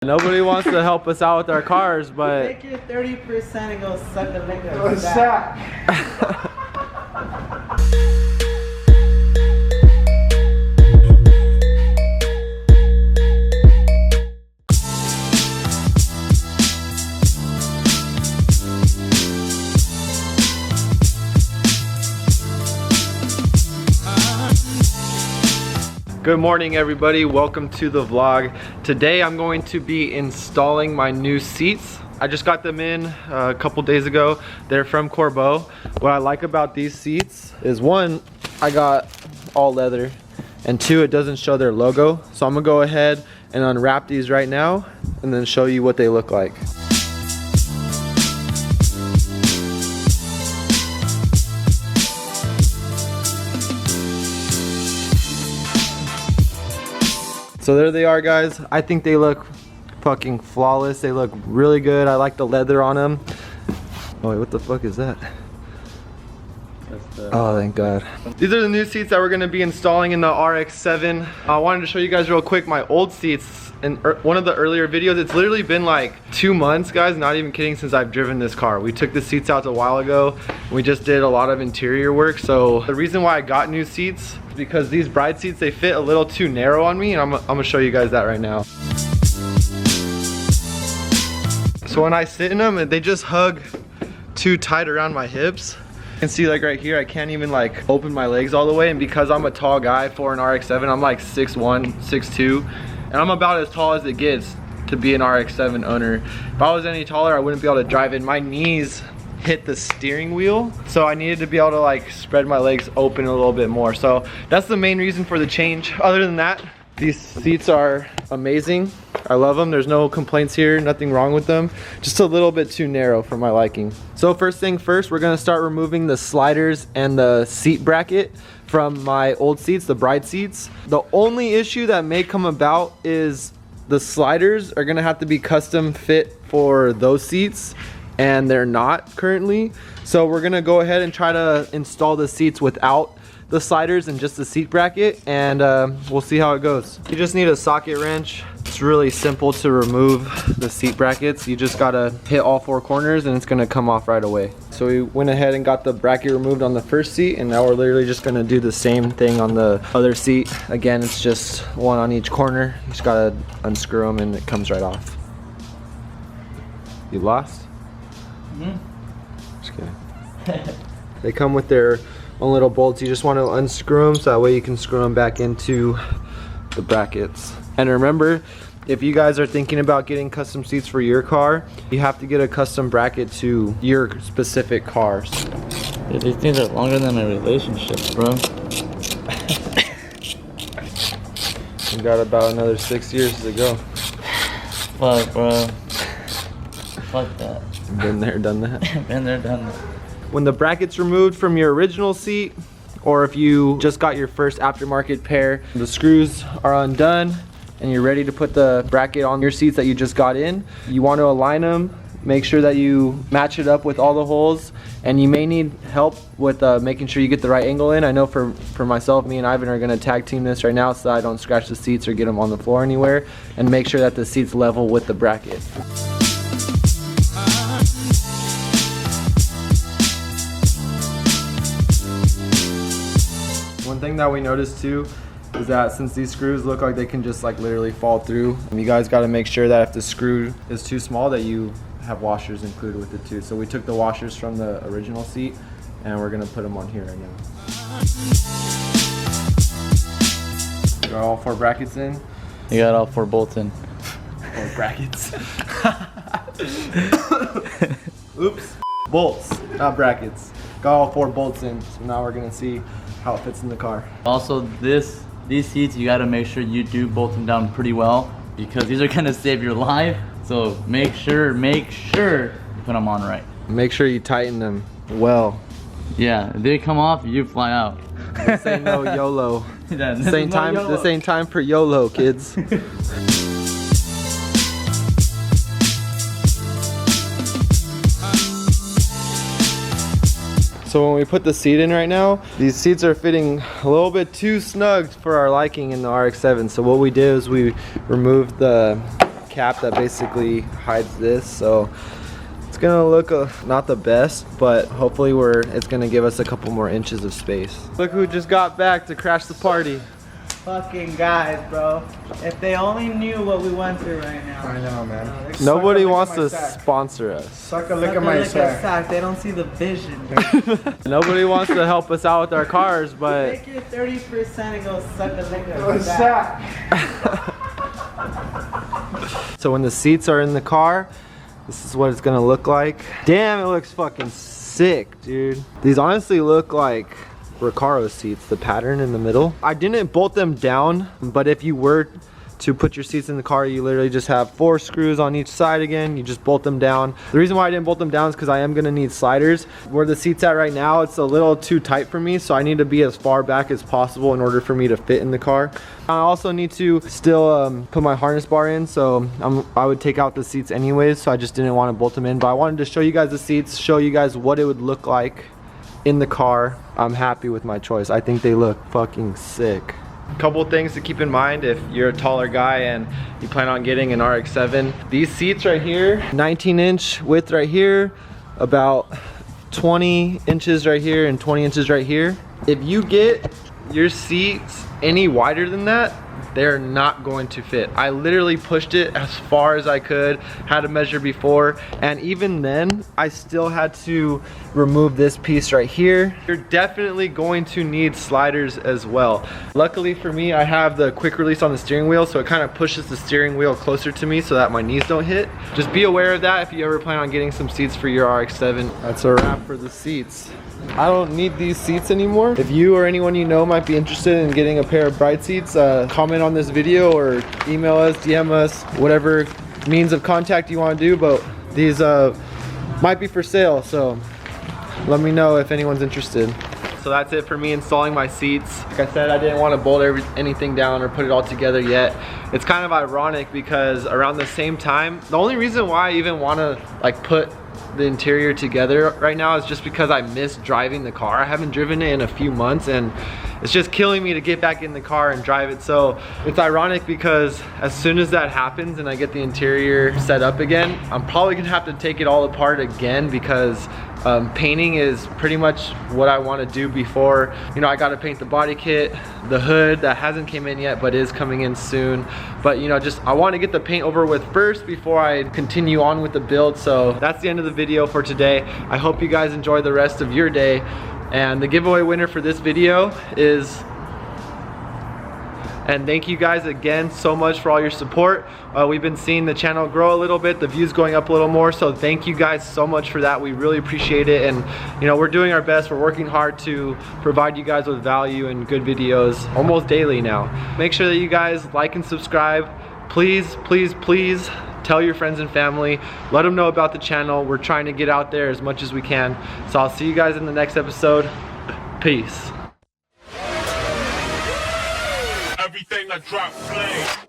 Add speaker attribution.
Speaker 1: Nobody wants to help us out with our cars, but
Speaker 2: Take your 30% and go suck the liquor.
Speaker 3: Go sack.
Speaker 1: Good morning everybody, welcome to the vlog. Today I'm going to be installing my new seats. I just got them in a couple days ago. They're from Corbeau. What I like about these seats is one, I got all leather, and two, it doesn't show their logo. So I'm gonna go ahead and unwrap these right now and then show you what they look like. So there they are, guys. I think they look fucking flawless. They look really good. I like the leather on them. Oh wait, what the fuck is that? Oh, thank God. These are the new seats that we're gonna be installing in the RX-7. I wanted to show you guys real quick my old seats. In one of the earlier videos, it's literally been like 2 months, guys, not even kidding, since I've driven this car. We took the seats out a while ago. We just did a lot of interior work. So the reason why I got new seats is because these bride seats, they fit a little too narrow on me, and I'm gonna show you guys that right now. So when I sit in them, they just hug too tight around my hips. You can see like right here, I can't even like open my legs all the way, and because I'm a tall guy for an RX-7, I'm like 6'1", 6'2", and I'm about as tall as it gets to be an RX-7 owner. If I was any taller, I wouldn't be able to drive it. My knees hit the steering wheel, so I needed to be able to like spread my legs open a little bit more. So that's the main reason for the change. Other than that, these seats are amazing. I love them. There's no complaints here, nothing wrong with them. Just a little bit too narrow for my liking. So first thing first, we're gonna start removing the sliders and the seat bracket from my old seats, the bride seats. The only issue that may come about is the sliders are gonna have to be custom fit for those seats, and they're not currently. So we're gonna go ahead and try to install the seats without the sliders and just the seat bracket, and we'll see how it goes. You just need a socket wrench. It's really simple to remove the seat brackets. You just gotta hit all 4 corners and it's gonna come off right away. So we went ahead and got the bracket removed on the first seat, and now we're literally just gonna do the same thing on the other seat. Again, it's just one on each corner. You just gotta unscrew them and it comes right off. You lost? Just kidding. They come with their own little bolts. You just want to unscrew them so that way you can screw them back into the brackets. And remember, if you guys are thinking about getting custom seats for your car, you have to get a custom bracket to your specific cars.
Speaker 2: Dude, these things are longer than my relationship, bro.
Speaker 1: We got about another 6 years to go.
Speaker 2: Fuck, bro. Fuck that.
Speaker 1: Been there, done that.
Speaker 2: Been there, done that.
Speaker 1: When the bracket's removed from your original seat, or if you just got your first aftermarket pair, the screws are undone and you're ready to put the bracket on your seats that you just got in. You want to align them, make sure that you match it up with all the holes, and you may need help with making sure you get the right angle in. I know for myself, me and Ivan are going to tag team this right now so that I don't scratch the seats or get them on the floor anywhere, and make sure that the seat's level with the bracket. One thing that we noticed too is that since these screws look like they can just like literally fall through, you guys got to make sure that if the screw is too small that you have washers included with it too. So we took the washers from the original seat and we're gonna put them on here right now. Got all 4 brackets in?
Speaker 2: You got all 4 bolts in.
Speaker 1: 4 brackets. Oops. Bolts, not brackets. Got all 4 bolts in, so now we're gonna see how it fits in the car.
Speaker 2: Also, these seats, you gotta make sure you do bolt them down pretty well, because these are gonna save your life. So make sure you put them on right.
Speaker 1: Make sure you tighten them well.
Speaker 2: Yeah, if they come off, you fly out.
Speaker 1: This ain't no YOLO.
Speaker 2: Yeah,
Speaker 1: This ain't time for YOLO, kids. So when we put the seat in right now, these seats are fitting a little bit too snug for our liking in the RX-7. So what we did is we removed the cap that basically hides this, so it's gonna look not the best, but hopefully it's gonna give us a couple more inches of space. Look who just got back to crash the party.
Speaker 3: Fucking guys, bro. If they only knew what we went through right now.
Speaker 4: I know, man.
Speaker 1: Nobody wants to sponsor us.
Speaker 4: Suck a lick of my sack.
Speaker 3: They don't see the vision.
Speaker 1: Nobody wants to help us out with our cars, but
Speaker 3: Take your 30% and go suck a lick of
Speaker 4: My
Speaker 3: my sack.
Speaker 1: so when the seats are in the car, this is what it's gonna look like. Damn, it looks fucking sick, dude. These honestly look like Recaro seats, the pattern in the middle. I didn't bolt them down, but if you were to put your seats in the car, you literally just have 4 screws on each side again. You just bolt them down. The reason why I didn't bolt them down is because I am gonna need sliders. Where the seat's at right now, it's a little too tight for me, so I need to be as far back as possible in order for me to fit in the car. I also need to still put my harness bar in, so I would take out the seats anyways, so I just didn't want to bolt them in. But I wanted to show you guys the seats, show you guys what it would look like in the car. I'm happy with my choice. I think they look fucking sick. Couple things to keep in mind if you're a taller guy and you plan on getting an RX-7. These seats right here, 19-inch width right here, about 20 inches right here and 20 inches right here. If you get your seats any wider than that, they're not going to fit. I literally pushed it as far as I could, had to measure before, and even then I still had to remove this piece right here. You're definitely going to need sliders as well. Luckily for me, I have the quick release on the steering wheel, so it kind of pushes the steering wheel closer to me so that my knees don't hit. Just be aware of that if you ever plan on getting some seats for your RX-7. That's a wrap for the seats. I don't need these seats anymore. If you or anyone you know might be interested in getting a pair of Bright seats, comment on this video or email us, DM us, whatever means of contact you want to do, but these might be for sale, so let me know if anyone's interested. So that's it for me installing my seats. Like I said, I didn't want to bolt anything down or put it all together yet. It's kind of ironic because around the same time, the only reason why I even want to like put the interior together right now is just because I miss driving the car. I haven't driven it in a few months and it's just killing me to get back in the car and drive it. So it's ironic because as soon as that happens and I get the interior set up again, I'm probably gonna have to take it all apart again because painting is pretty much what I want to do before. You know, I got to paint the body kit, the hood that hasn't came in yet but is coming in soon. But you know, just I want to get the paint over with first before I continue on with the build. So that's the end of the video for today. I hope you guys enjoy the rest of your day. And the giveaway winner for this video is, and thank you guys again so much for all your support. We've been seeing the channel grow a little bit, the views going up a little more, so thank you guys so much for that. We really appreciate it, and you know, we're doing our best. We're working hard to provide you guys with value and good videos almost daily now. Make sure that you guys like and subscribe. Please, please, please tell your friends and family. Let them know about the channel. We're trying to get out there as much as we can. So I'll see you guys in the next episode. Peace.
Speaker 5: Everything I drop, play.